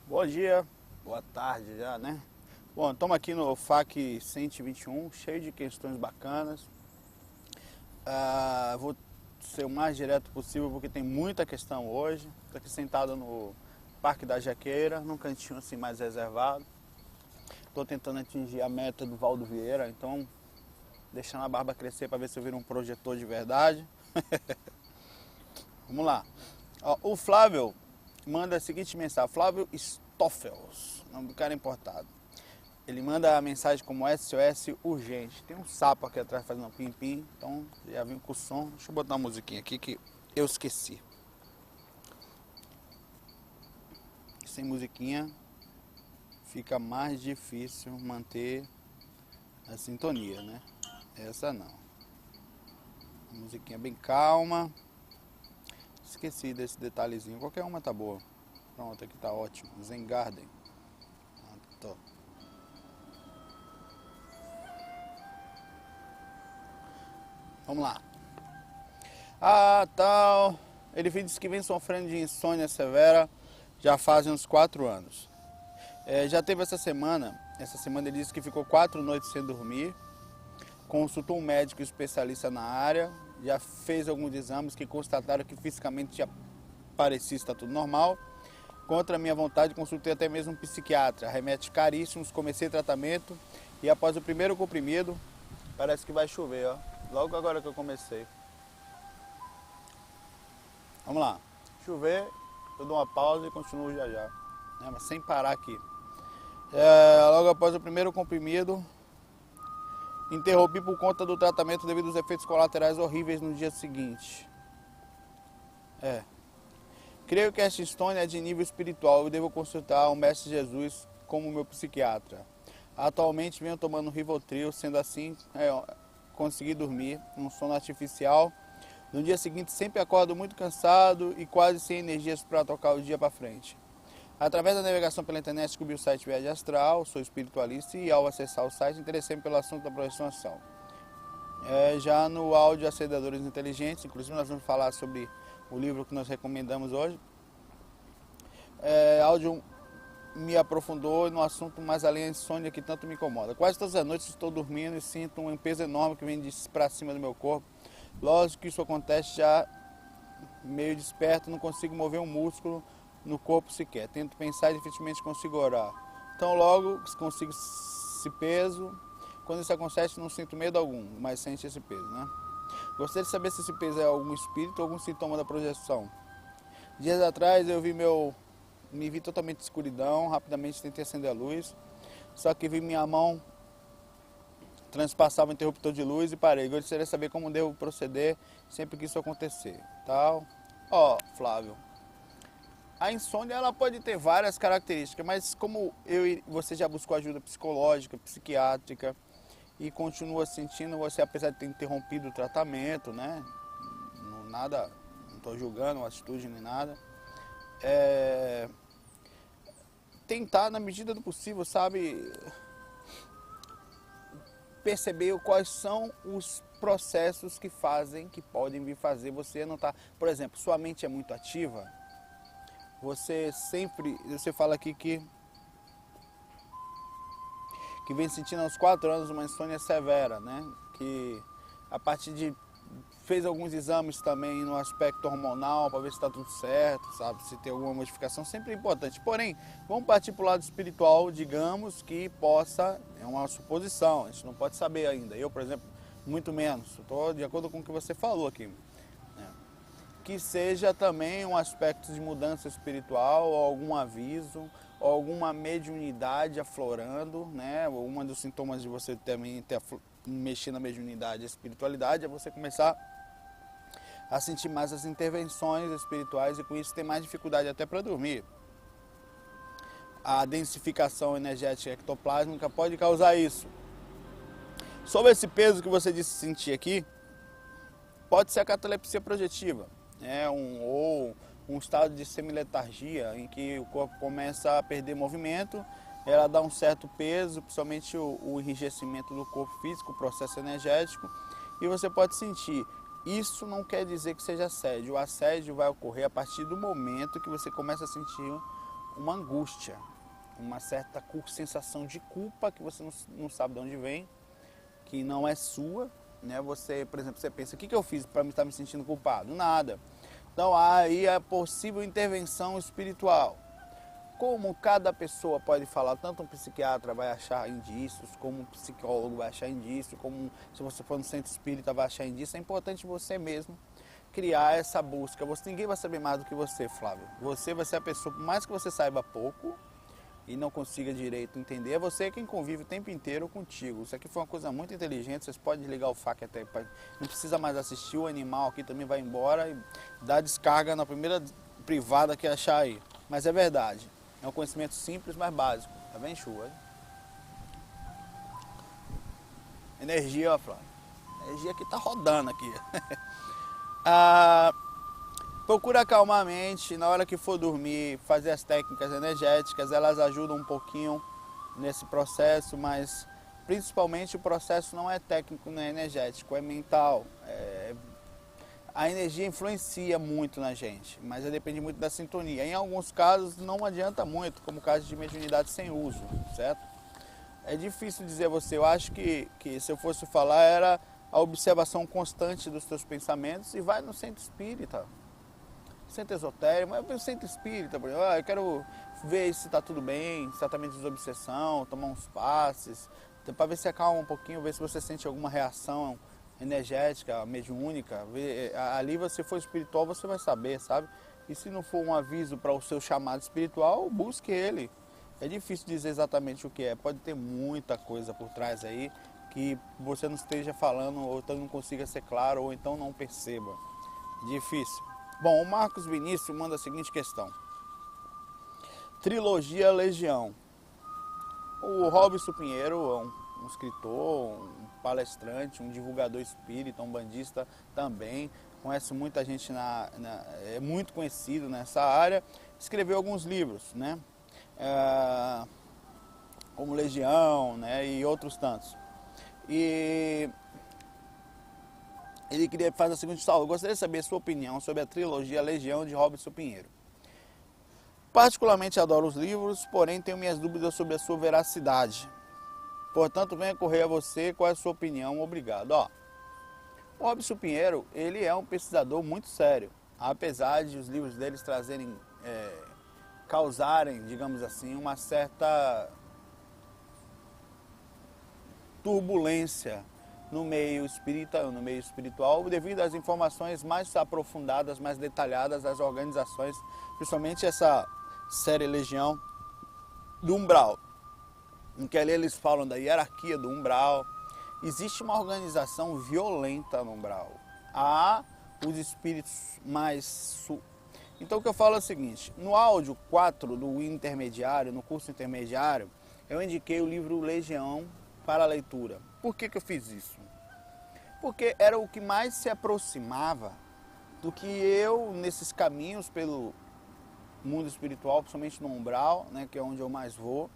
Bom dia, boa tarde já, né? Bom, estamos aqui no FAQ 121, cheio de questões bacanas. Vou ser o mais direto possível porque tem muita questão hoje. Estou aqui sentado no Parque da Jaqueira, num cantinho assim mais reservado. Estou tentando atingir a meta do Valdo Vieira, então deixando a barba crescer para ver se eu viro um projetor de verdade. Vamos lá. Ó, o Flávio manda a seguinte mensagem, Flávio Stoffels, nome do cara importado. Ele manda a mensagem como SOS urgente. Tem um sapo aqui atrás fazendo um pim-pim, então já vim com o som. Deixa eu botar uma musiquinha aqui que eu esqueci. Sem musiquinha fica mais difícil manter a sintonia, né? Essa não. Uma musiquinha bem calma. Esqueci desse detalhezinho. Qualquer uma tá boa. Pronto, aqui tá ótimo. Zen Garden. Pronto. Vamos lá. Tal. Ele diz que vem sofrendo de insônia severa já fazem uns 4 anos. Já teve essa semana ele disse que ficou 4 noites sem dormir. Consultou um médico especialista na área, já fez alguns exames que constataram que fisicamente já parecia estar tudo normal. Contra a minha vontade, consultei até mesmo um psiquiatra. Remédios caríssimos, comecei tratamento e após o primeiro comprimido, parece que vai chover, ó. Logo agora que eu comecei. Vamos lá. Chover, eu dou uma pausa e continuo já já. Mas sem parar aqui. Logo após o primeiro comprimido, interrompi por conta do tratamento devido aos efeitos colaterais horríveis no dia seguinte. Creio que esta insônia é de nível espiritual e devo consultar o Mestre Jesus como meu psiquiatra. Atualmente venho tomando Rivotril, sendo assim, consegui dormir, um sono artificial. No dia seguinte sempre acordo muito cansado e quase sem energias para tocar o dia para frente. Através da navegação pela internet descobri o site Viagem Astral, sou espiritualista e ao acessar o site interessei-me pelo assunto da projeção. Já no áudio Acendedores Inteligentes, inclusive nós vamos falar sobre o livro que nós recomendamos hoje. Áudio me aprofundou no assunto mais além da insônia que tanto me incomoda. Quase todas as noites estou dormindo e sinto um peso enorme que vem para cima do meu corpo. Lógico que isso acontece já meio desperto, não consigo mover um músculo no corpo sequer. Tento pensar e dificilmente consigo orar. Então logo consigo esse peso. Quando isso acontece não sinto medo algum, mas sente esse peso, né? Gostaria de saber se esse peso é algum espírito ou algum sintoma da projeção. Dias atrás eu me vi totalmente de escuridão, rapidamente tentei acender a luz, só que vi minha mão transpassava o interruptor de luz e parei. Gostaria de saber como devo proceder sempre que isso acontecer. Flávio, a insônia ela pode ter várias características, mas como você já buscou ajuda psicológica, psiquiátrica e continua sentindo, você apesar de ter interrompido o tratamento, né? Não estou julgando a atitude nem nada. Tentar na medida do possível, sabe, perceber quais são os processos que podem vir fazer você não estar. Por exemplo, sua mente é muito ativa, você fala aqui que vem sentindo aos 4 anos uma insônia severa, né? Que a partir de fez alguns exames também no aspecto hormonal para ver se está tudo certo, sabe? Se tem alguma modificação, sempre é importante. Porém, vamos partir para o lado espiritual, digamos que é uma suposição, a gente não pode saber ainda. Eu, por exemplo, muito menos. Estou de acordo com o que você falou aqui. Que seja também um aspecto de mudança espiritual, ou algum aviso, ou alguma mediunidade aflorando, né? Um dos sintomas de você também mexer na mediunidade e espiritualidade é você começar a sentir mais as intervenções espirituais e com isso ter mais dificuldade até para dormir. A densificação energética ectoplásmica pode causar isso. Sobre esse peso que você disse sentir aqui, pode ser a catalepsia projetiva, ou um estado de semiletargia em que o corpo começa a perder movimento, ela dá um certo peso, principalmente o enrijecimento do corpo físico, o processo energético, e você pode sentir. Isso não quer dizer que seja assédio. O assédio vai ocorrer a partir do momento que você começa a sentir uma angústia, uma certa sensação de culpa que você não sabe de onde vem, que não é sua, né? Você, por exemplo, você pensa, o que eu fiz para estar me sentindo culpado? Nada. Então aí a possível intervenção espiritual. Como cada pessoa pode falar, tanto um psiquiatra vai achar indícios, como um psicólogo vai achar indício, como se você for no centro espírita vai achar indício, é importante você mesmo criar essa busca. Ninguém vai saber mais do que você, Flávio. Você vai ser a pessoa, por mais que você saiba pouco e não consiga direito entender, é você quem convive o tempo inteiro contigo. Isso aqui foi uma coisa muito inteligente, vocês podem ligar o FAQ até, não precisa mais assistir, o animal aqui também vai embora e dá descarga na primeira privada que achar aí. Mas é verdade. É um conhecimento simples, mas básico. Tá bem, chuva? Energia, ó, Flávio. Energia que tá rodando aqui. Procura acalmar a mente. Na hora que for dormir, fazer as técnicas energéticas. Elas ajudam um pouquinho nesse processo, mas principalmente o processo não é técnico, não é energético, é mental. A energia influencia muito na gente, mas depende muito da sintonia. Em alguns casos não adianta muito, como o caso de mediunidade sem uso, certo? É difícil dizer a você, eu acho que se eu fosse falar era a observação constante dos seus pensamentos e vai no centro espírita, centro esotérico, mas no centro espírita, por exemplo, eu quero ver se está tudo bem, tratamento de desobsessão, tomar uns passes, para ver se acalma um pouquinho, ver se você sente alguma reação energética, mediúnica. Ali você for espiritual, você vai saber, sabe? E se não for um aviso para o seu chamado espiritual, busque ele. É difícil dizer exatamente o que é, pode ter muita coisa por trás aí que você não esteja falando, ou então não consiga ser claro, ou então não perceba. Difícil. Bom, o Marcos Vinícius manda a seguinte questão. Trilogia Legião. O Robson Pinheiro é um escritor, um palestrante, um divulgador espírita, um bandista também, conhece muita gente, é muito conhecido nessa área, escreveu alguns livros, né? Como Legião, né? E outros tantos. E ele queria fazer a seguinte questão: eu gostaria de saber a sua opinião sobre a trilogia Legião de Robson Pinheiro. Particularmente adoro os livros, porém tenho minhas dúvidas sobre a sua veracidade. Portanto, venho correr a você, qual é a sua opinião? Obrigado. O Robson Pinheiro, ele é um pesquisador muito sério, apesar de os livros deles causarem, digamos assim, uma certa turbulência no meio espiritual, devido às informações mais aprofundadas, mais detalhadas das organizações, principalmente essa série Legião do Umbral, em que ali eles falam da hierarquia do Umbral. Existe uma organização violenta no Umbral. Há os espíritos mais... Então o que eu falo é o seguinte, no áudio 4 do intermediário, no curso intermediário, eu indiquei o livro Legião para a leitura. Por que eu fiz isso? Porque era o que mais se aproximava do que eu, nesses caminhos pelo mundo espiritual, principalmente no Umbral, né, que é onde eu mais vou,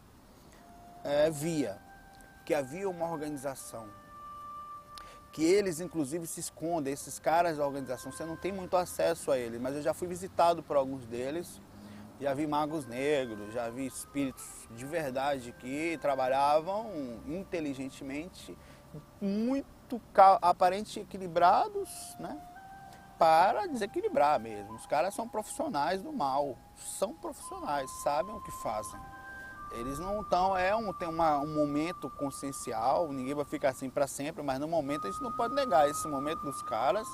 via que havia uma organização, que eles inclusive se escondem, esses caras da organização, você não tem muito acesso a eles, mas eu já fui visitado por alguns deles, já vi magos negros, já vi espíritos de verdade que trabalhavam inteligentemente, muito aparentemente equilibrados, né, para desequilibrar mesmo. Os caras são profissionais do mal, são profissionais, sabem o que fazem. Eles não estão, tem um momento consciencial, ninguém vai ficar assim para sempre, mas no momento a gente não pode negar esse momento dos caras.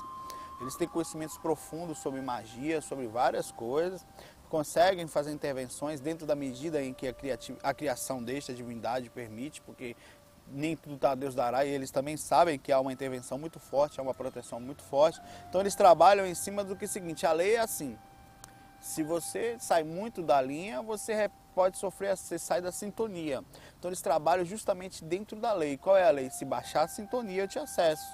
Eles têm conhecimentos profundos sobre magia, sobre várias coisas, conseguem fazer intervenções dentro da medida em que a criação deixa, a divindade permite, porque nem tudo tá Deus dará, e eles também sabem que há uma intervenção muito forte, há uma proteção muito forte. Então eles trabalham em cima do que é o seguinte, a lei é assim, se você sai muito da linha, você pode sofrer, você sai da sintonia. Então eles trabalham justamente dentro da lei. Qual é a lei? Se baixar a sintonia, eu te acesso.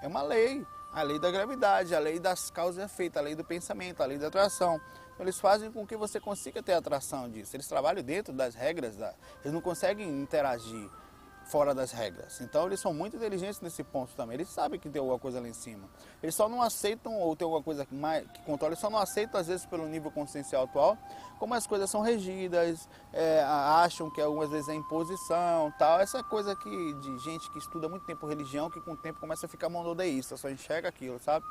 É uma lei, a lei da gravidade, a lei das causas e efeitos, a lei do pensamento, a lei da atração. Então eles fazem com que você consiga ter atração disso. Eles trabalham dentro das regras, eles não conseguem interagir fora das regras. Então eles são muito inteligentes nesse ponto também. Eles sabem que tem alguma coisa lá em cima. Eles só não aceitam, ou tem alguma coisa que controla, eles só não aceitam, às vezes, pelo nível consciencial atual, como as coisas são regidas, acham que algumas vezes é imposição, tal. Essa coisa aqui de gente que estuda muito tempo religião, que com o tempo começa a ficar monodeísta, só enxerga aquilo, sabe?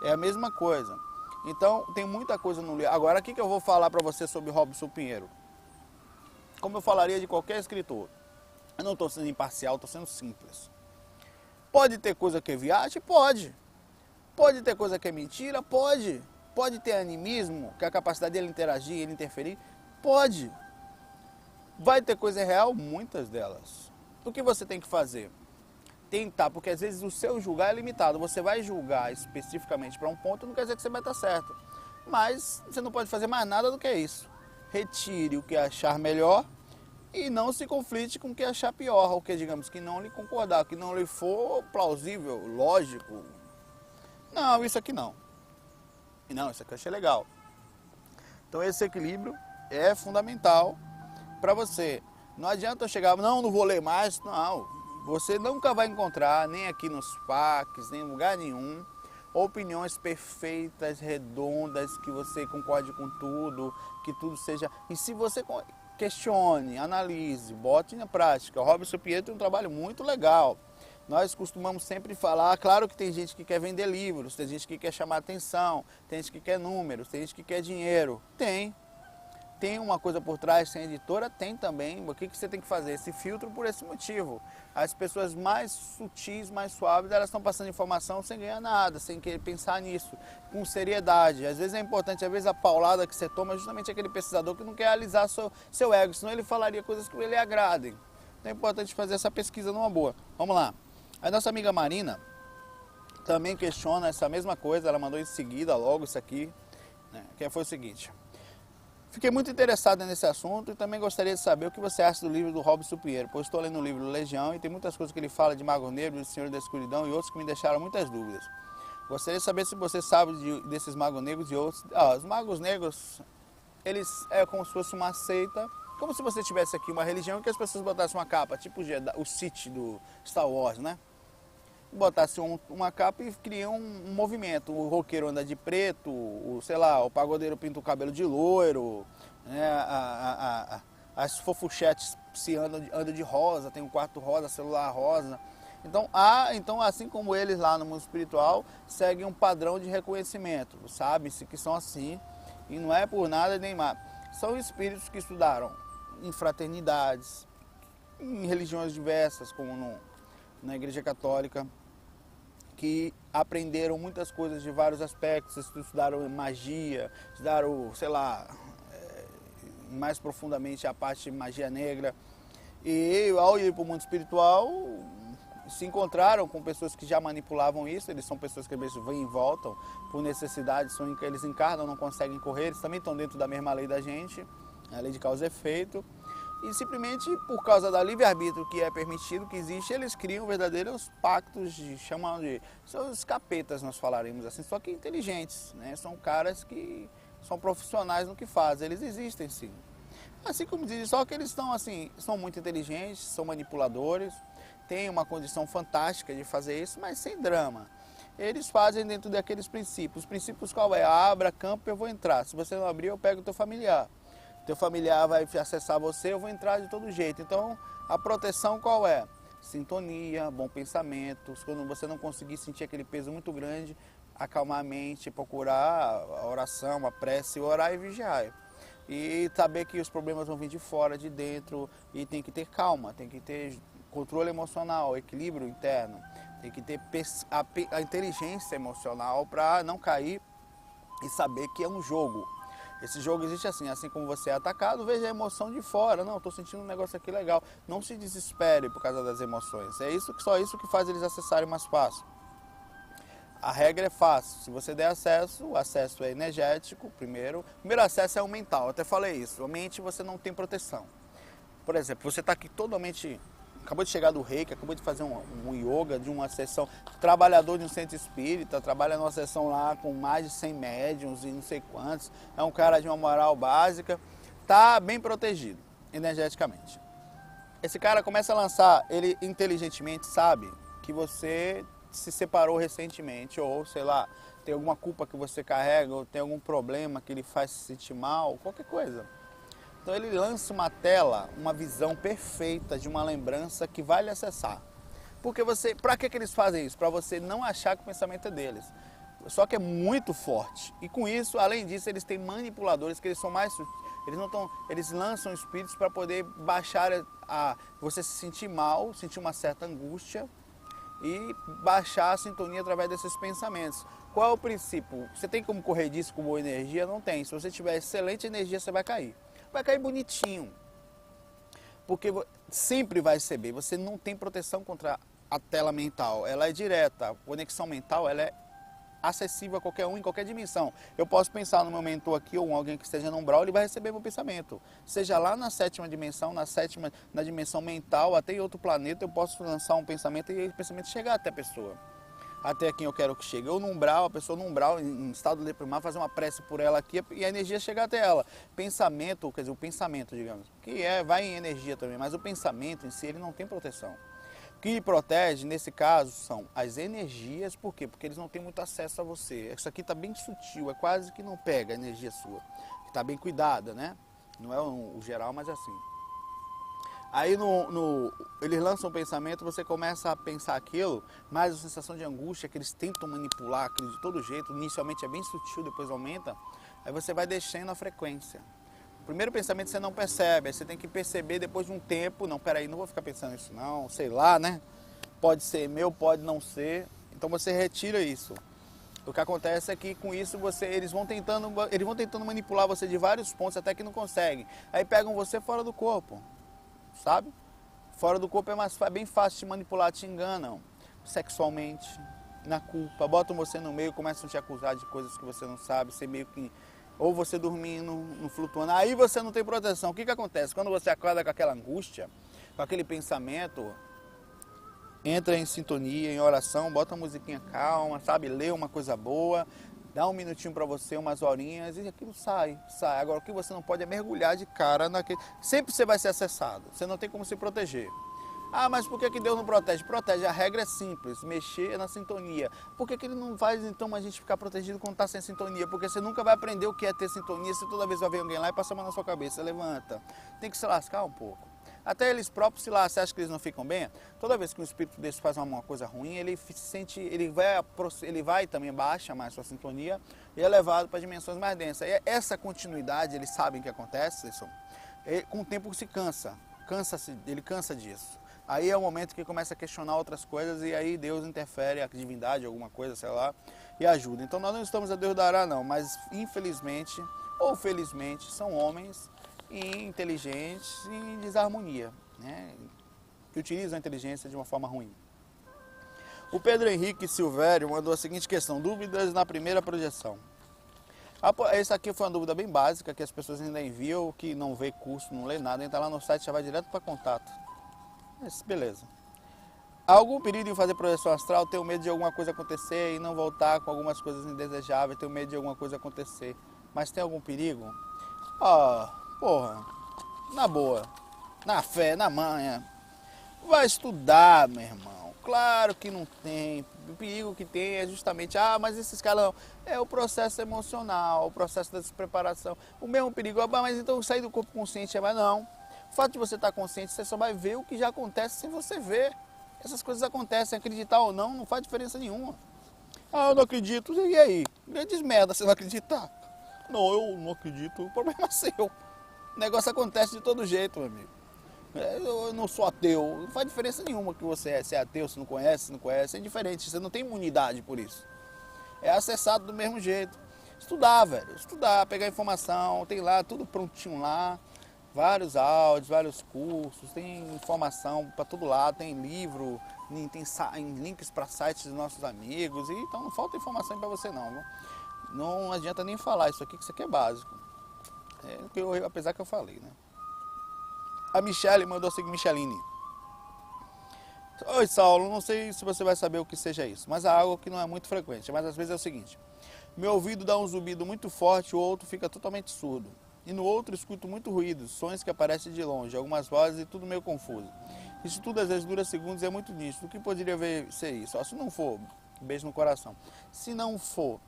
É a mesma coisa. Então, tem muita coisa no livro. Agora, o que eu vou falar para você sobre Robson Pinheiro? Como eu falaria de qualquer escritor. Eu não estou sendo imparcial, estou sendo simples. Pode ter coisa que é viagem? Pode. Pode ter coisa que é mentira? Pode. Pode ter animismo, que é a capacidade dele interagir, ele interferir? Pode. Vai ter coisa real? Muitas delas. O que você tem que fazer? Tentar, porque às vezes o seu julgar é limitado. Você vai julgar especificamente para um ponto, não quer dizer que você vai estar certo. Mas você não pode fazer mais nada do que isso. Retire o que achar melhor e não se conflite com o que achar pior, ou que, digamos, que não lhe concordar, que não lhe for plausível, lógico. Não, isso aqui não. Não, isso aqui eu achei legal. Então esse equilíbrio é fundamental para você. Não adianta eu chegar, não vou ler mais, não. Você nunca vai encontrar, nem aqui nos parques, nem em lugar nenhum, opiniões perfeitas, redondas, que você concorde com tudo, que tudo seja... E se você questione, analise, bote na prática. O Robson Pinheiro tem um trabalho muito legal. Nós costumamos sempre falar, claro que tem gente que quer vender livros, tem gente que quer chamar atenção, tem gente que quer números, tem gente que quer dinheiro. Tem uma coisa por trás, tem editora, tem também. O que você tem que fazer? Esse filtro por esse motivo. As pessoas mais sutis, mais suaves, elas estão passando informação sem ganhar nada, sem querer pensar nisso, com seriedade. Às vezes é importante, às vezes a paulada que você toma é justamente aquele pesquisador que não quer alisar seu ego, senão ele falaria coisas que lhe agradem. Então é importante fazer essa pesquisa numa boa. Vamos lá. A nossa amiga Marina também questiona essa mesma coisa, ela mandou em seguida logo isso aqui, né, que foi o seguinte: fiquei muito interessado nesse assunto e também gostaria de saber o que você acha do livro do Robson Pinheiro, pois estou lendo o livro Legião e tem muitas coisas que ele fala de Mago Negro, de Senhor da Escuridão e outros que me deixaram muitas dúvidas. Gostaria de saber se você sabe desses Magos Negros e outros. Os Magos Negros, eles é como se fosse uma seita, como se você tivesse aqui uma religião que as pessoas botassem uma capa, tipo o Sith do Star Wars, né? Botassem uma capa e criam um movimento. O roqueiro anda de preto, sei lá, o pagodeiro pinta o cabelo de loiro, né? As fofuchetes andam de rosa, tem um quarto rosa, celular rosa. Então, assim como eles lá no mundo espiritual, seguem um padrão de reconhecimento, sabe-se que são assim, e não é por nada nem mais. São espíritos que estudaram em fraternidades, em religiões diversas, como na Igreja Católica, que aprenderam muitas coisas de vários aspectos, estudaram magia, estudaram, sei lá, mais profundamente a parte de magia negra. E ao ir para o mundo espiritual, se encontraram com pessoas que já manipulavam isso. Eles são pessoas que às vezes vêm e voltam por necessidade, eles encarnam, não conseguem correr, eles também estão dentro da mesma lei da gente, a lei de causa e efeito. E simplesmente por causa da livre-arbítrio que é permitido, que existe, eles criam verdadeiros pactos, chamam de... São os capetas, nós falaremos assim, só que inteligentes, né? São caras que são profissionais no que fazem, eles existem sim. Assim como dizem, só que eles estão assim, são muito inteligentes, são manipuladores, têm uma condição fantástica de fazer isso, mas sem drama. Eles fazem dentro daqueles princípios. Os princípios qual é? Abra campo, eu vou entrar. Se você não abrir, eu pego o teu familiar. Teu familiar vai acessar você, eu vou entrar de todo jeito. Então, a proteção qual é? Sintonia, bom pensamento. Quando você não conseguir sentir aquele peso muito grande, acalmar a mente, procurar a oração, a prece, orar e vigiar. E saber que os problemas vão vir de fora, de dentro, e tem que ter calma, tem que ter controle emocional, equilíbrio interno, tem que ter a inteligência emocional para não cair e saber que é um jogo. Esse jogo existe assim como você é atacado, veja a emoção de fora. Não, estou sentindo um negócio aqui legal. Não se desespere por causa das emoções. É isso, só isso que faz eles acessarem mais fácil. A regra é fácil. Se você der acesso, o acesso é energético, primeiro. O primeiro acesso é o mental, eu até falei isso. A mente você não tem proteção. Por exemplo, você está aqui totalmente... Acabou de chegar do reiki, acabou de fazer um yoga de uma sessão, trabalhador de um centro espírita, trabalha numa sessão lá com mais de 100 médiums e não sei quantos, é um cara de uma moral básica, está bem protegido energeticamente. Esse cara começa a lançar, ele inteligentemente sabe que você se separou recentemente, ou sei lá, tem alguma culpa que você carrega, ou tem algum problema que ele faz se sentir mal, qualquer coisa. Então ele lança uma tela, uma visão perfeita de uma lembrança que vai lhe acessar. Porque você, para que eles fazem isso? Para você não achar que o pensamento é deles. Só que é muito forte. E com isso, além disso, eles têm manipuladores que eles são mais, eles não tão, eles lançam espíritos para poder baixar você se sentir mal, sentir uma certa angústia e baixar a sintonia através desses pensamentos. Qual é o princípio? Você tem como correr disso com boa energia? Não tem. Se você tiver excelente energia, você vai cair. Vai cair bonitinho. Porque sempre vai receber. Você não tem proteção contra a tela mental. Ela é direta. A conexão mental, ela é acessível a qualquer um, em qualquer dimensão. Eu posso pensar no meu mentor aqui, ou alguém que esteja no umbral, ele vai receber meu pensamento. Seja lá na sétima dimensão, na dimensão mental, até em outro planeta, eu posso lançar um pensamento e o pensamento chegar até a pessoa. Até quem eu quero que chegue. Eu no umbral, a pessoa no umbral, em estado de deprimar, fazer uma prece por ela aqui e a energia chegar até ela. Pensamento, quer dizer, o pensamento, digamos, que vai em energia também, mas o pensamento em si, ele não tem proteção. O que protege, nesse caso, são as energias. Por quê? Porque eles não têm muito acesso a você. Isso aqui está bem sutil, é quase que não pega a energia sua. Está bem cuidada, né? Não é o geral, mas é assim. Aí eles lançam um pensamento, você começa a pensar aquilo, mas a sensação de angústia que eles tentam manipular aquilo de todo jeito, inicialmente é bem sutil, depois aumenta, aí você vai descendo a frequência. O primeiro pensamento você não percebe, aí você tem que perceber depois de um tempo, não, peraí, não vou ficar pensando nisso não, sei lá, né? Pode ser meu, pode não ser, então você retira isso. O que acontece é que com isso eles vão tentando manipular você de vários pontos até que não conseguem. Aí pegam você fora do corpo, sabe? Fora do corpo é bem fácil de manipular, te enganam sexualmente, na culpa, botam você no meio, começam a te acusar de coisas que você não sabe, você meio que... Ou você dormindo, flutuando, aí você não tem proteção. O que acontece? Quando você acorda com aquela angústia, com aquele pensamento, entra em sintonia, em oração, bota uma musiquinha calma, sabe? Lê uma coisa boa, dá um minutinho para você, umas horinhas, e aquilo sai. Agora, o que você não pode é mergulhar de cara naquele... Sempre você vai ser acessado, você não tem como se proteger. Ah, mas por que Deus não protege? Protege, a regra é simples, mexer na sintonia. Por que ele não faz então a gente ficar protegido quando está sem sintonia? Porque você nunca vai aprender o que é ter sintonia se toda vez vai ver alguém lá e passa a mão na sua cabeça, levanta. Tem que se lascar um pouco. Até eles próprios se lascam, você acha que eles não ficam bem? Toda vez que um espírito desse faz uma coisa ruim, ele se sente, ele vai também, baixa mais sua sintonia e é levado para dimensões mais densas. E essa continuidade, eles sabem o que acontece, com o tempo se ele cansa disso. Aí é o momento que começa a questionar outras coisas e aí Deus interfere, a divindade, alguma coisa, sei lá, e ajuda. Então nós não estamos a Deus dará não, mas infelizmente ou felizmente são homens inteligentes e em desarmonia, né? Que utilizam a inteligência de uma forma ruim. O Pedro Henrique Silvério mandou a seguinte questão: dúvidas na primeira projeção. Essa aqui foi uma dúvida bem básica que as pessoas ainda enviam, que não vê curso, não lê nada, entra lá no site, já vai direto para contato. Mas beleza. Há algum perigo em fazer projeção astral? Tenho medo de alguma coisa acontecer e não voltar com algumas coisas indesejáveis, tenho medo de alguma coisa acontecer. Mas tem algum perigo? Porra, na boa, na fé, na manha. Vai estudar, meu irmão. Claro que não tem. O perigo que tem é justamente, mas esses caras não. É o processo emocional, o processo da despreparação. O mesmo perigo, mas então sair do corpo consciente, mas não. O fato de você estar consciente, você só vai ver o que já acontece sem você ver. Essas coisas acontecem, acreditar ou não, não faz diferença nenhuma. Eu não acredito, e aí? Grandes merda você não acreditar. Não, eu não acredito, o problema é seu. O negócio acontece de todo jeito, meu amigo. Eu não sou ateu, não faz diferença nenhuma que você é. Se é ateu, se não conhece, é indiferente, você não tem imunidade por isso. É acessado do mesmo jeito. Estudar, velho, pegar informação, tem lá, tudo prontinho lá. Vários áudios, vários cursos, tem informação para todo lado, tem livro, tem links para sites dos nossos amigos, então não falta informação para você não. Não adianta nem falar isso aqui, que isso aqui é básico. Apesar que eu falei, né? A Michele mandou assim, Micheline. Oi, Saulo, não sei se você vai saber o que seja isso, mas há algo que não é muito frequente, mas às vezes é o seguinte: meu ouvido dá um zumbido muito forte, o outro fica totalmente surdo. E no outro escuto muito ruído, sons que aparecem de longe, algumas vozes e tudo meio confuso. Isso tudo às vezes dura segundos e é muito nítido. O que poderia ser isso? Ó, se não for, beijo no coração. Se não for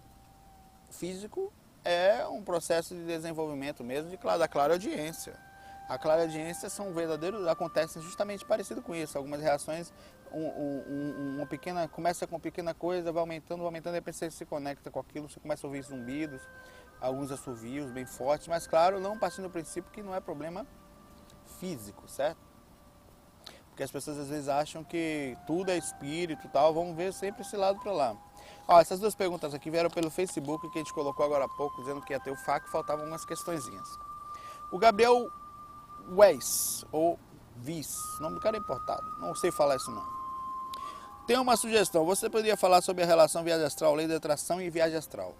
físico, é um processo de desenvolvimento mesmo da clara audiência. A clara audiência são verdadeiros, acontecem justamente parecido com isso. Algumas reações, uma pequena, começa com uma pequena coisa, vai aumentando, e depois você se conecta com aquilo, você começa a ouvir zumbidos, alguns assovios bem fortes, mas claro, não partindo do princípio que não é problema físico, certo? Porque as pessoas às vezes acham que tudo é espírito e tal, vamos ver sempre esse lado para lá. Ó, essas duas perguntas aqui vieram pelo Facebook, que a gente colocou agora há pouco, dizendo que ia ter o FAQ, faltavam umas questõezinhas. O Gabriel Weiss, ou Viss, o nome do cara é importado, não sei falar isso não. Tem uma sugestão, você poderia falar sobre a relação viagem astral, lei da atração e viagem astral.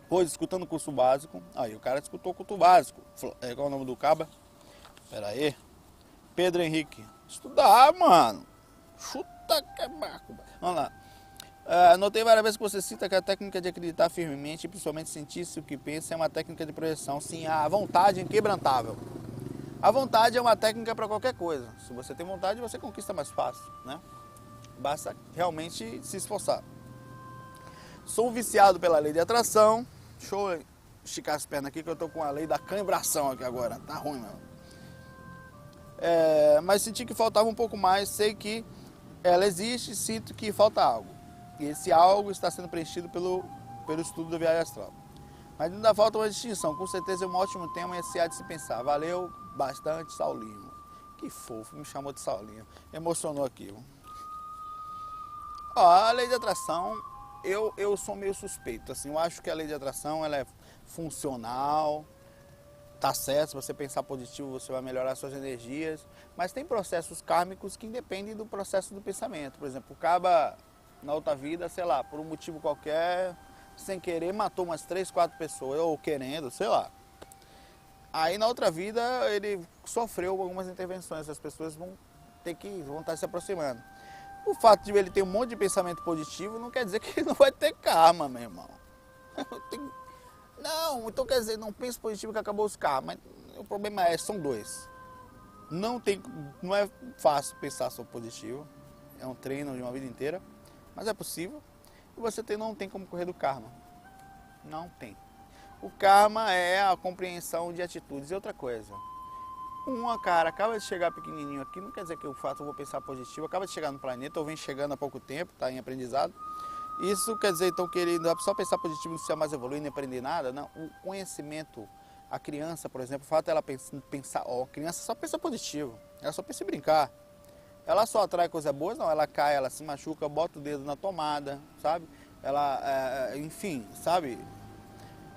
Pois, escutando o curso básico, aí o cara escutou o curso básico, qual é o nome do caba? Pera aí, Pedro Henrique. Estudar, mano. Chuta que é barco. Vamos lá. Notei várias vezes que você cita que a técnica de acreditar firmemente, e principalmente sentir-se o que pensa, é uma técnica de projeção. Sim, a vontade inquebrantável. A vontade é uma técnica para qualquer coisa. Se você tem vontade, você conquista mais fácil, né? Basta realmente se esforçar. Sou viciado pela lei de atração. Deixa eu esticar as pernas aqui que eu tô com a lei da cambração aqui agora. Tá ruim, meu. Mas senti que faltava um pouco mais. Sei que ela existe e sinto que falta algo. E esse algo está sendo preenchido pelo estudo da viagem astral. Mas ainda falta uma distinção. Com certeza é um ótimo tema e esse há de se pensar. Valeu bastante, Saulinho. Que fofo, me chamou de Saulinho. Emocionou aqui. Ó, a lei de atração, eu sou meio suspeito. Assim, eu acho que a lei de atração ela é funcional. Tá certo, se você pensar positivo, você vai melhorar suas energias. Mas tem processos kármicos que independem do processo do pensamento. Por exemplo, o caba na outra vida, sei lá, por um motivo qualquer, sem querer, matou umas 3, 4 pessoas, ou querendo, sei lá. Aí na outra vida ele sofreu algumas intervenções, as pessoas vão estar se aproximando. O fato de ele ter um monte de pensamento positivo não quer dizer que ele não vai ter karma, meu irmão. Não, então quer dizer, não pense positivo que acabou os karmas. Mas o problema são dois. Não é fácil pensar só positivo. É um treino de uma vida inteira. Mas é possível. E você não tem como correr do karma. Não tem. O karma é a compreensão de atitudes. E outra coisa. Cara acaba de chegar pequenininho aqui, não quer dizer que o fato eu vou pensar positivo. Acaba de chegar no planeta, ou vem chegando há pouco tempo, está em aprendizado. Isso quer dizer, então, que ele não é só pensar positivo, não precisa mais evoluir, nem aprender nada. Não, o conhecimento, a criança, por exemplo, o fato dela pensar, a criança só pensa positivo, ela só pensa em brincar. Ela só atrai coisas boas, não, ela cai, ela se machuca, bota o dedo na tomada, sabe? Enfim, sabe?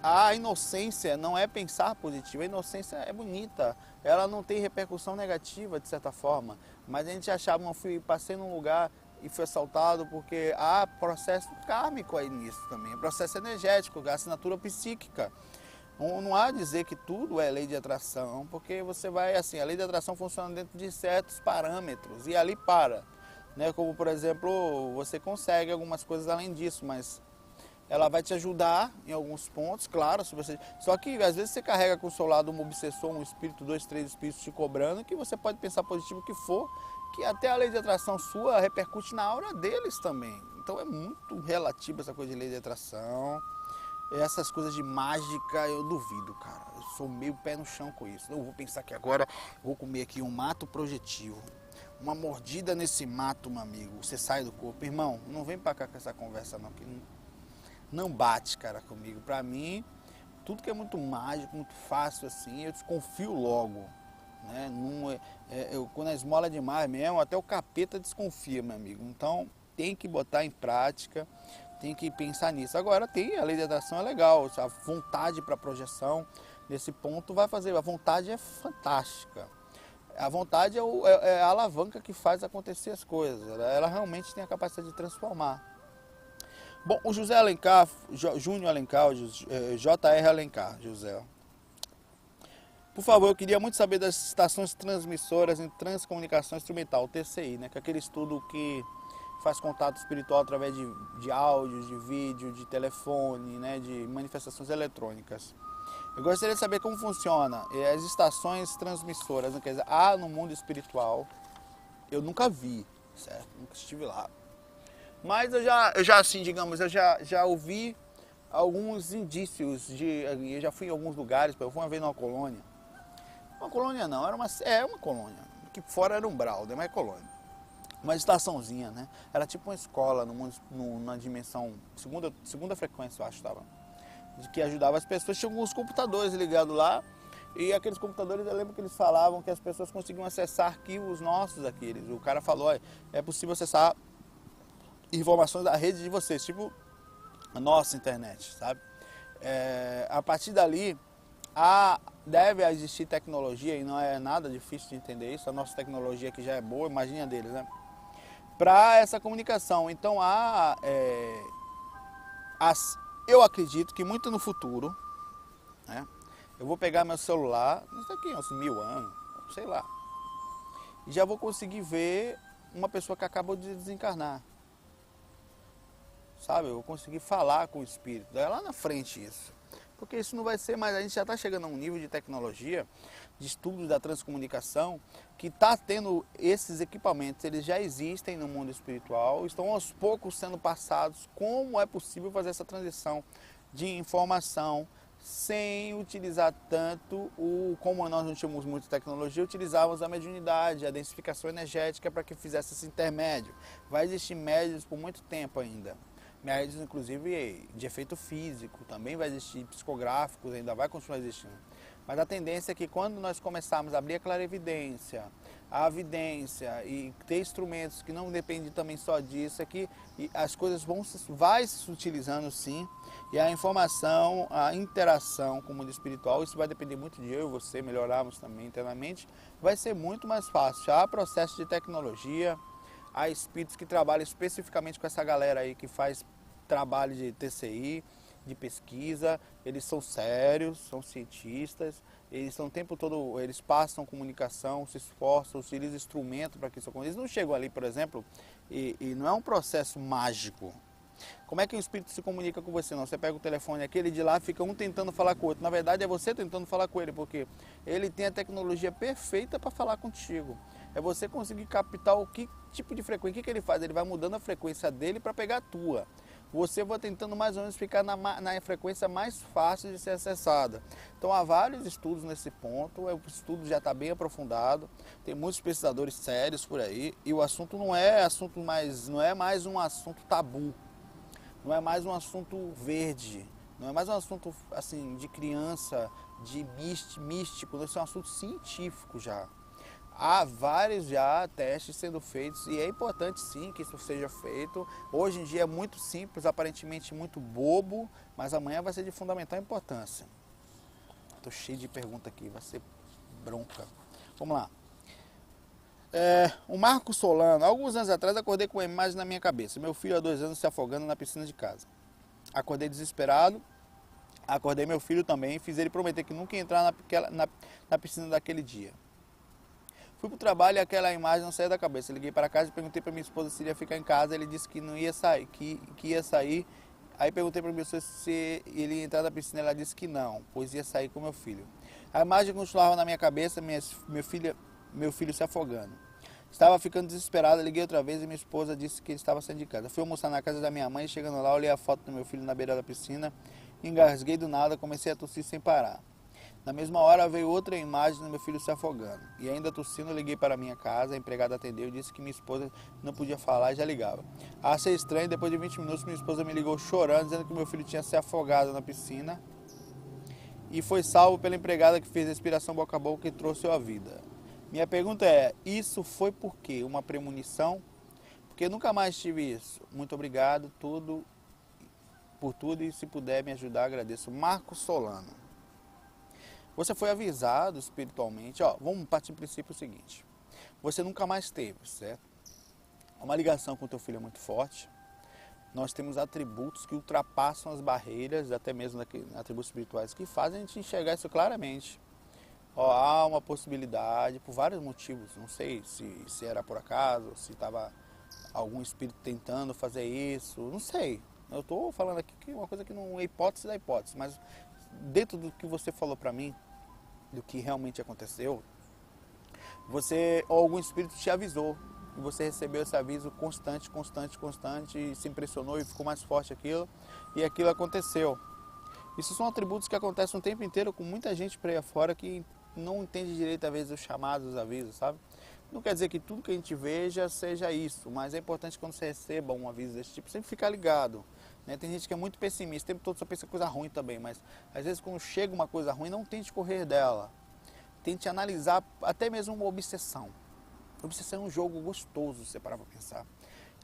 A inocência não é pensar positivo, a inocência é bonita, ela não tem repercussão negativa, de certa forma. Mas a gente achava, passei num lugar e fui assaltado porque há processo kármico aí nisso também, processo energético, assinatura psíquica. Não há dizer que tudo é lei de atração, porque você vai, assim, a lei de atração funciona dentro de certos parâmetros e ali para, né? Como, por exemplo, você consegue algumas coisas além disso, mas ela vai te ajudar em alguns pontos, claro, só que às vezes você carrega com o seu lado um obsessor, um espírito, 2, 3 espíritos te cobrando, que você pode pensar positivo que for, que até a lei de atração sua repercute na aura deles também. Então é muito relativo essa coisa de lei de atração. Essas coisas de mágica eu duvido, cara. Eu sou meio pé no chão com isso. Eu vou pensar que agora vou comer aqui um mato projetivo. Uma mordida nesse mato, meu amigo. Você sai do corpo. Irmão, não vem pra cá com essa conversa não, que não bate, cara, comigo. Pra mim, tudo que é muito mágico, muito fácil assim, eu desconfio logo. Né? Quando a esmola é demais mesmo, até o capeta desconfia, meu amigo. Então, tem que botar em prática. Tem que pensar nisso. Agora tem, a lei de atração é legal, a vontade para projeção, nesse ponto vai fazer, a vontade é fantástica. A vontade é a alavanca que faz acontecer as coisas, ela realmente tem a capacidade de transformar. Bom, o José Alencar, Júnior Alencar, J.R. Alencar, José. Por favor, eu queria muito saber das estações transmissoras em transcomunicação instrumental, TCI, né, que é aquele estudo que faz contato espiritual através de áudios, de vídeo, de telefone, né, de manifestações eletrônicas. Eu gostaria de saber como funciona as estações transmissoras, né? Quer dizer, no mundo espiritual, eu nunca vi, certo? Nunca estive lá. Mas eu já assim, digamos, já ouvi alguns indícios eu já fui em alguns lugares, eu fui uma vez numa colônia. Uma colônia não, era uma colônia, que fora era umbral, não é colônia. Uma estaçãozinha, né? Era tipo uma escola na dimensão, segunda frequência, eu acho, estava. Que ajudava as pessoas, tinha alguns computadores ligados lá, e aqueles computadores, eu lembro que eles falavam que as pessoas conseguiam acessar arquivos nossos aqueles. O cara falou, olha, é possível acessar informações da rede de vocês, tipo a nossa internet, sabe? A partir dali, deve existir tecnologia, e não é nada difícil de entender isso, a nossa tecnologia que já é boa, imagina deles, né? Para essa comunicação. Então eu acredito que muito no futuro, né, eu vou pegar meu celular, isso aqui uns 1000 anos, sei lá, e já vou conseguir ver uma pessoa que acabou de desencarnar. Sabe, eu vou conseguir falar com o espírito, é lá na frente isso. Porque isso não vai ser mais, a gente já está chegando a um nível de tecnologia, de estudos da transcomunicação, que está tendo esses equipamentos, eles já existem no mundo espiritual, estão aos poucos sendo passados, como é possível fazer essa transição de informação sem utilizar tanto como nós não tínhamos muita tecnologia, utilizávamos a mediunidade, a densificação energética para que fizesse esse intermédio. Vai existir médios por muito tempo ainda. Médios, inclusive, de efeito físico, também vai existir psicográficos, ainda vai continuar existindo. Mas a tendência é que quando nós começarmos a abrir a clarividência, a evidência e ter instrumentos que não dependem também só disso, é que as coisas vai se utilizando sim, e a informação, a interação com o mundo espiritual, isso vai depender muito de eu e você melhorarmos também internamente, vai ser muito mais fácil. Há processo de tecnologia, há espíritos que trabalham especificamente com essa galera aí que faz trabalho de TCI, de pesquisa, eles são sérios, são cientistas, eles estão o tempo todo, eles passam comunicação, se esforçam, utilizam instrumento para que isso aconteça. Eles não chegam ali, por exemplo, e não é um processo mágico. Como é que o espírito se comunica com você? Não, você pega o telefone aquele de lá, fica um tentando falar com o outro. Na verdade é você tentando falar com ele, porque ele tem a tecnologia perfeita para falar contigo. É você conseguir captar o que tipo de frequência, o que ele faz? Ele vai mudando a frequência dele para pegar a tua. Você vai tentando mais ou menos ficar na frequência mais fácil de ser acessada. Então há vários estudos nesse ponto, o estudo já está bem aprofundado, tem muitos pesquisadores sérios por aí, e o assunto não é mais um assunto tabu, não é mais um assunto verde, não é mais um assunto assim de criança, de místico, isso é um assunto científico já. Há vários já testes sendo feitos e é importante sim que isso seja feito. Hoje em dia é muito simples, aparentemente muito bobo, mas amanhã vai ser de fundamental importância. Estou cheio de perguntas aqui, vai ser bronca. Vamos lá. O Marco Solano, alguns anos atrás acordei com uma imagem na minha cabeça. Meu filho há 2 anos se afogando na piscina de casa. Acordei desesperado, acordei meu filho também, fiz ele prometer que nunca ia entrar na piscina daquele dia. Fui pro trabalho e aquela imagem não saía da cabeça. Liguei para casa e perguntei para minha esposa se ele ia ficar em casa. Ele disse que não ia sair, que ia sair. Aí perguntei para minha esposa se ele ia entrar na piscina. Ela disse que não, pois ia sair com meu filho. A imagem continuava na minha cabeça, meu filho se afogando. Estava ficando desesperado, liguei outra vez e minha esposa disse que ele estava saindo de casa. Fui almoçar na casa da minha mãe, chegando lá, olhei a foto do meu filho na beira da piscina, engasguei do nada, comecei a tossir sem parar. Na mesma hora veio outra imagem do meu filho se afogando. E ainda tossindo, liguei para a minha casa, a empregada atendeu e disse que minha esposa não podia falar e já ligava. Achei estranho, depois de 20 minutos minha esposa me ligou chorando, dizendo que meu filho tinha se afogado na piscina e foi salvo pela empregada que fez a respiração boca a boca e trouxe-o à vida. Minha pergunta é, isso foi por quê? Uma premonição? Porque eu nunca mais tive isso. Muito obrigado por tudo e se puder me ajudar, agradeço. Marco Solano. Você foi avisado espiritualmente, vamos partir do princípio seguinte. Você nunca mais teve, certo? Uma ligação com o teu filho é muito forte. Nós temos atributos que ultrapassam as barreiras, até mesmo atributos espirituais, que fazem a gente enxergar isso claramente. Há uma possibilidade, por vários motivos, não sei se era por acaso, se estava algum espírito tentando fazer isso, não sei. Eu estou falando aqui que é uma coisa que não é hipótese da hipótese, mas dentro do que você falou para mim, do que realmente aconteceu, ou algum espírito te avisou, e você recebeu esse aviso constante, e se impressionou e ficou mais forte aquilo, e aquilo aconteceu. Isso são atributos que acontecem o tempo inteiro com muita gente por aí afora que não entende direito, às vezes, os chamados, os avisos, sabe? Não quer dizer que tudo que a gente veja seja isso, mas é importante quando você receba um aviso desse tipo, sempre ficar ligado. Né? Tem gente que é muito pessimista, o tempo todo só pensa coisa ruim também, mas às vezes quando chega uma coisa ruim, não tente correr dela. Tente analisar até mesmo uma obsessão. Obsessão é um jogo gostoso, se você parar para pensar.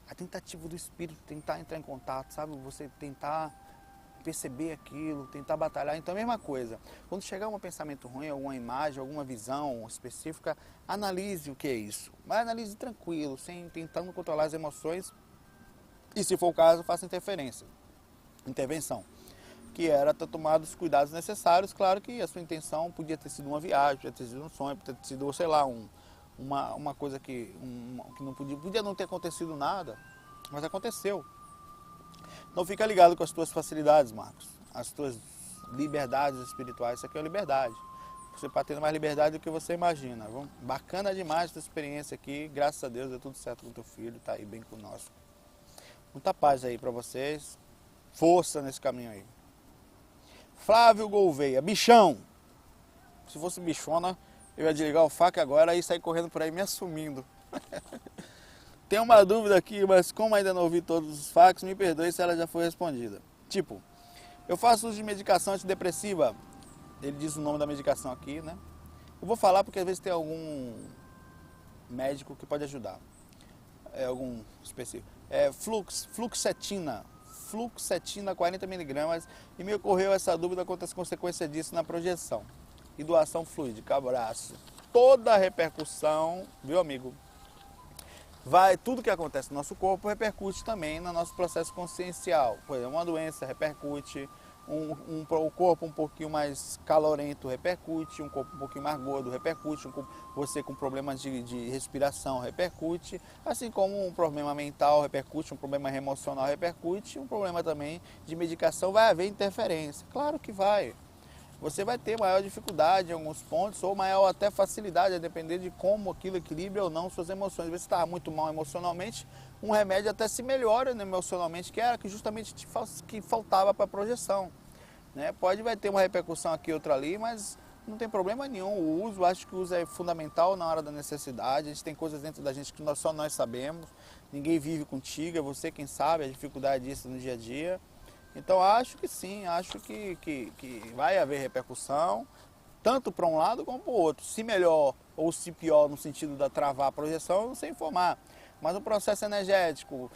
A tentativa do espírito, tentar entrar em contato, sabe? Você tentar perceber aquilo, tentar batalhar. Então, a mesma coisa. Quando chegar um pensamento ruim, alguma imagem, alguma visão específica, analise o que é isso. Mas analise tranquilo, sem tentando controlar as emoções. E, se for o caso, faça intervenção. Que era ter tomado os cuidados necessários. Claro que a sua intenção podia ter sido uma viagem, podia ter sido um sonho, podia ter sido, sei lá, uma coisa que não podia não ter acontecido nada, mas aconteceu. Não fica ligado com as tuas facilidades, Marcos, as tuas liberdades espirituais. Isso aqui é uma liberdade. Você está tendo mais liberdade do que você imagina. Bacana demais a tua experiência aqui. Graças a Deus deu tudo certo com teu filho, está aí bem conosco. Muita paz aí para vocês. Força nesse caminho aí. Flávio Gouveia, bichão. Se fosse bichona, eu ia desligar o faca agora e sair correndo por aí me assumindo. Tem uma dúvida aqui, mas como ainda não ouvi todos os fax, me perdoe se ela já foi respondida. Tipo, eu faço uso de medicação antidepressiva. Ele diz o nome da medicação aqui, né? Eu vou falar porque às vezes tem algum médico que pode ajudar. É algum específico. É fluoxetina 40 mg. E me ocorreu essa dúvida quanto às consequências disso na projeção. E doação fluídica, abraço. Toda a repercussão, viu, amigo? Tudo que acontece no nosso corpo repercute também no nosso processo consciencial. Por exemplo, uma doença repercute, um corpo um pouquinho mais calorento repercute, um corpo um pouquinho mais gordo repercute, você com problemas de respiração repercute, assim como um problema mental repercute, um problema emocional repercute, um problema também de medicação vai haver interferência. Claro que vai. Você vai ter maior dificuldade em alguns pontos, ou maior até facilidade, a depender de como aquilo equilibra ou não suas emoções. Às vezes você está muito mal emocionalmente, um remédio até se melhora emocionalmente, que era que justamente que faltava para a projeção. Né? Vai ter uma repercussão aqui outra ali, mas não tem problema nenhum. O uso, acho que o uso é fundamental na hora da necessidade. A gente tem coisas dentro da gente que só nós sabemos. Ninguém vive contigo, é você quem sabe a dificuldade disso no dia a dia. Então acho que sim, acho que vai haver repercussão, tanto para um lado como para o outro. Se melhor ou se pior no sentido da travar a projeção, eu não sei informar. Mas o processo energético,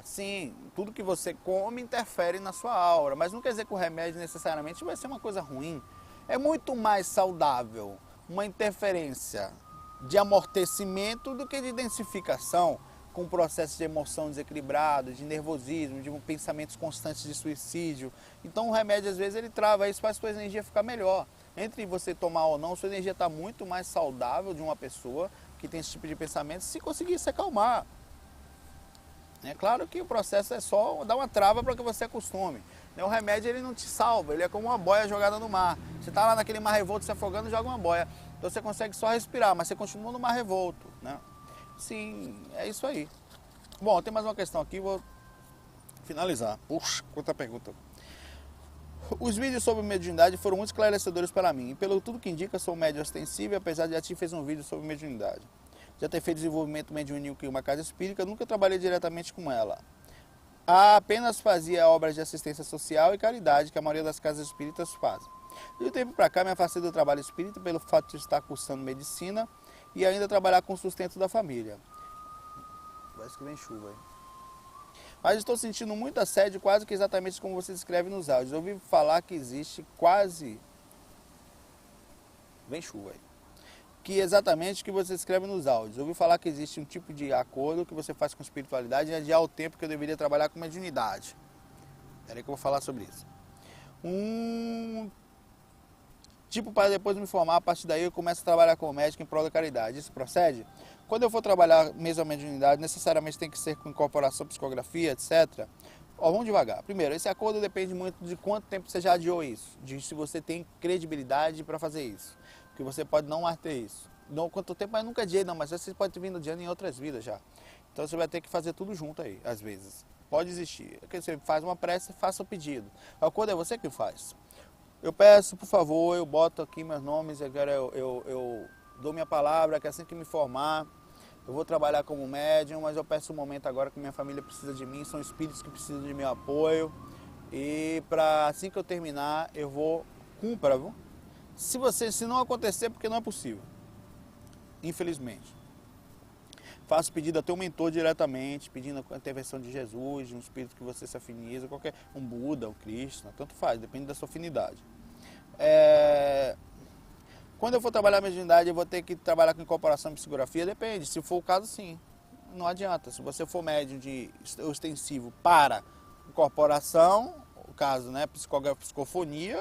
sim, tudo que você come interfere na sua aura, mas não quer dizer que o remédio necessariamente vai ser uma coisa ruim. É muito mais saudável uma interferência de amortecimento do que de densificação, com um processo de emoção desequilibrado, de nervosismo, de pensamentos constantes de suicídio. Então o remédio às vezes ele trava isso, faz sua energia ficar melhor. Entre você tomar ou não, sua energia está muito mais saudável de uma pessoa que tem esse tipo de pensamento, se conseguir se acalmar. É claro que o processo é só dar uma trava para que você acostume. O remédio ele não te salva, ele é como uma boia jogada no mar. Você está lá naquele mar revolto se afogando e joga uma boia. Então você consegue só respirar, mas você continua no mar revolto, né? Sim, é isso aí. Bom, tem mais uma questão aqui, vou finalizar. Puxa, quanta pergunta. Os vídeos sobre mediunidade foram muito esclarecedores para mim. E pelo tudo que indica, sou médium ostensível, apesar de já ter feito um vídeo sobre mediunidade. Já ter feito desenvolvimento mediúnico em uma casa espírita, nunca trabalhei diretamente com ela. Apenas fazia obras de assistência social e caridade, que a maioria das casas espíritas fazem. De um tempo para cá, me afastei do trabalho espírita pelo fato de estar cursando medicina e ainda trabalhar com o sustento da família. Parece que vem chuva aí. Mas estou sentindo muito assédio, quase que exatamente como você descreve nos áudios. Eu ouvi falar que existe quase... Vem chuva aí. Que exatamente o que você escreve nos áudios. Eu ouvi falar que existe um tipo de acordo que você faz com espiritualidade e adiar o tempo que eu deveria trabalhar com mediunidade. Espera aí que eu vou falar sobre isso. Tipo, para depois me formar, a partir daí eu começo a trabalhar como médico em prol da caridade. Isso procede? Quando eu for trabalhar mesmo a mediunidade, necessariamente tem que ser com incorporação, psicografia, etc. Ó, vamos devagar. Primeiro, esse acordo depende muito de quanto tempo você já adiou isso, de se você tem credibilidade para fazer isso, porque você pode não mais ter isso. Não, quanto tempo eu nunca adiei, não, mas você pode ter vindo adiando em outras vidas já. Então você vai ter que fazer tudo junto aí, às vezes. Pode existir. Você faz uma prece, faça o pedido. O acordo é você que faz. Eu peço, por favor, eu boto aqui meus nomes, agora eu dou minha palavra, que assim que me formar, eu vou trabalhar como médium, mas eu peço um momento agora que minha família precisa de mim, são espíritos que precisam de meu apoio. E para assim que eu terminar, eu vou cumpra, viu? Se não acontecer, porque não é possível. Infelizmente. Faço pedido a teu mentor diretamente, pedindo a intervenção de Jesus, de um espírito que você se afiniza, um Buda, um Krishna, tanto faz, depende da sua afinidade. Quando eu for trabalhar a mediunidade, eu vou ter que trabalhar com incorporação e psicografia? Depende, se for o caso, sim. Não adianta, se você for médium de ostensivo para incorporação, o caso, né, psicofonia,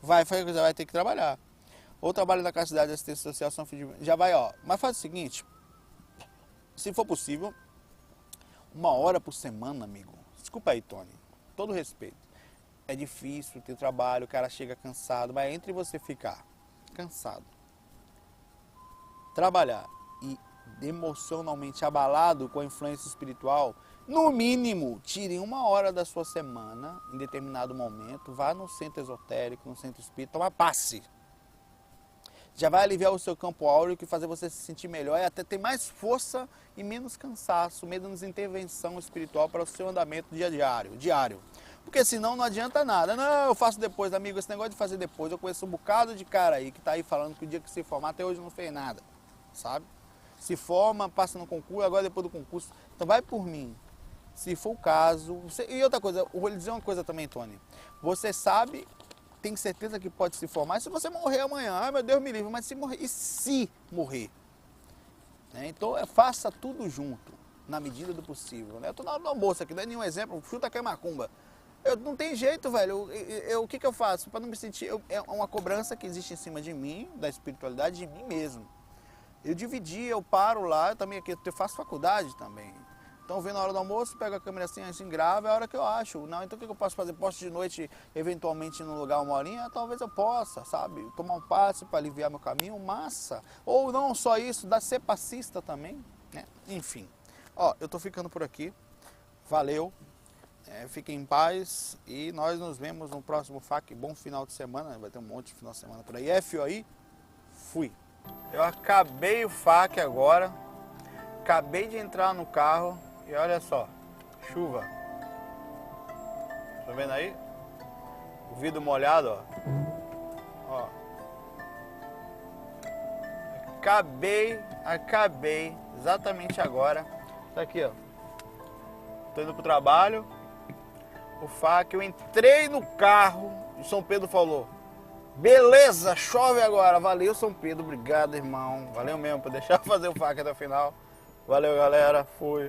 vai ter que trabalhar. Ou trabalho da Castidade, Assistência Social, São Fim de... Já vai, ó. Mas faz o seguinte, se for possível, 1 hora por semana, amigo. Desculpa aí, Tony, com todo respeito. É difícil, tem trabalho, o cara chega cansado, mas entre você ficar cansado, trabalhar e emocionalmente abalado com a influência espiritual, no mínimo, tire 1 hora da sua semana, em determinado momento, vá no centro esotérico, no centro espírita, toma passe. Já vai aliviar o seu campo áureo, que fazer você se sentir melhor e até ter mais força e menos cansaço, menos intervenção espiritual para o seu andamento diário. Porque senão não adianta nada. Não, eu faço depois, amigo, esse negócio de fazer depois. Eu conheço um bocado de cara aí que tá aí falando que o dia que se formar até hoje não fez nada, sabe? Se forma, passa no concurso, agora depois do concurso. Então vai por mim. Se for o caso... E outra coisa, eu vou lhe dizer uma coisa também, Tony. Você sabe, tem certeza que pode se formar se você morrer amanhã. Ai, meu Deus me livre, mas se morrer... E se morrer? Então faça tudo junto, na medida do possível. Né? Eu tô na hora do almoço aqui, não é nenhum exemplo, chuta que é macumba. Não tem jeito, velho. O que eu faço? Para não me sentir... É uma cobrança que existe em cima de mim, da espiritualidade, de mim mesmo. Eu dividi, eu paro lá, eu também aqui, eu faço faculdade também. Então, vem na hora do almoço, pego a câmera assim grava, é a hora que eu acho. Não, então o que eu posso fazer? Posso de noite, eventualmente, num lugar 1 horinha? Talvez eu possa, sabe? Tomar um passe para aliviar meu caminho, massa. Ou não só isso, ser passista também, né? Enfim. Ó, eu tô ficando por aqui. Valeu. Fiquem em paz e nós nos vemos no próximo FAQ. Bom final de semana, vai ter um monte de final de semana por aí. FOI, fui. Eu acabei o FAQ agora, acabei de entrar no carro e olha só, chuva. Tá vendo aí? O vidro molhado, ó. Acabei, exatamente agora. Tá aqui, ó. Tô indo pro trabalho. O FAQ, eu entrei no carro e São Pedro falou: beleza, chove agora. Valeu, São Pedro, obrigado, irmão. Valeu mesmo por deixar eu fazer o FAQ até o final. Valeu, galera, fui.